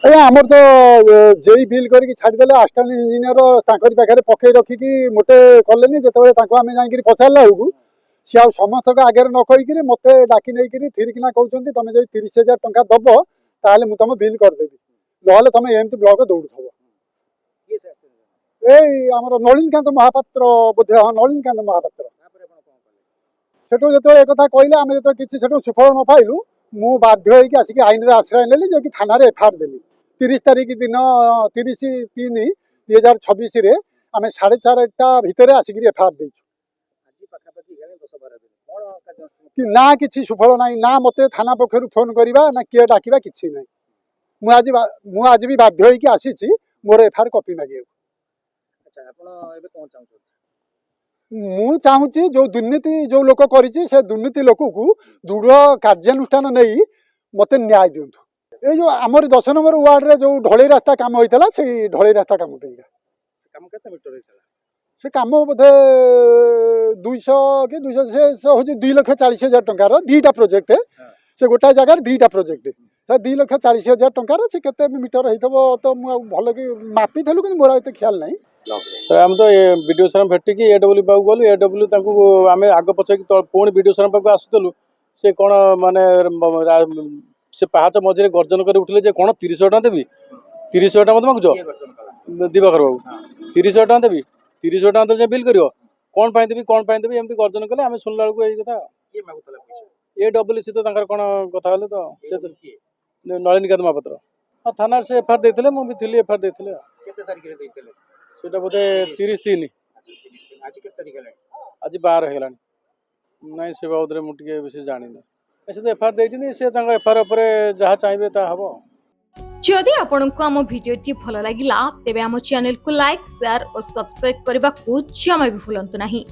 आमर तो JEE bill करके छाड़देले असिस्टेंट इंजीनियर तांकरी पाखे पकई रखिकी मोटे कले जो आम जा पचारा बेलू सी आ समस्त आगे न कहीकि मत डाकी नहीं थिरिकिना कहते तुम जो 30,000 टंका दब ताले मुझे तुम बिल करदेवी ना तुम एमती ब्लॉक दौड़ आमर नलिनीकांत महापात्र बोधे हाँ नलिनीकांत महापात्र सेठू जो एक कहले आम जो किसी सुफल न पाइलु मु बाध्य होगी आसिक आईन आश्रय नेली जो कि थाना एफआईआर देली 30 तारीख दिन 30/3/2026 आम 4:30 भितर आसिक एफआईआर दे कि ना किसी सुफल ना ना मत थाना पक्षर फोन करवा ना किए डाकवा कि ना मुझे भी बाध्य होगी आसी मोर एफआईआर कॉपी मागे मु चाहूँगी जो दुर्नीति जो लोक कर दुर्नीति लोक को दृढ़ कार्यानुष्ठान नहीं मत न्याय दिंतु ये जो आमर 10 नंबर वार्ड रे जो ढलई रास्ता काम होता से ढलई रास्ता काम से कम बोधे 200 कि 200 से हूँ 2,40,000 टंकार दीटा प्रोजेक्ट से गोटाए जगार दीटा प्रोजेक्ट 2,40,000 टंकार से केते मीटर हो तो भल कि मापी थलु कि मोर एत ख्याल नहीं सर आम तो वीडियो सारा भेटिकी एडब्ल्यू पाक गलु एडब्ल्यू आम आग पचे पुणी वीडियो सारा पाक आसुलु से कौन माने से पाहाच मझे गर्जन कर उठले जे कौन 30,000 टका देवी 30,000 टका मत मागुच दिवाकर बाबू 30,000 टका देवी 30,000 टका तो बिल कर कौन पाई देवी एमती गर्जन कले आम शुणला बेलू यही कथा एडब्ल्यू सी तो कौन कथा तो नलिनीकांत महापात्र हाँ थाना से एफआईआर देते मुझे एफआईआर देते सेटा बोधे 30/3 आज 12 है ना से बाबद मुझे बेस जानी से तो एफआईआर देती से एफआईआर पर जहाँ चाहिए ता हम जदि आपंक आम भिडी भल लगा तेब आम चैनल को लाइक शेयर और सब्सक्राइब करने को जमा भी भूलु नहीं।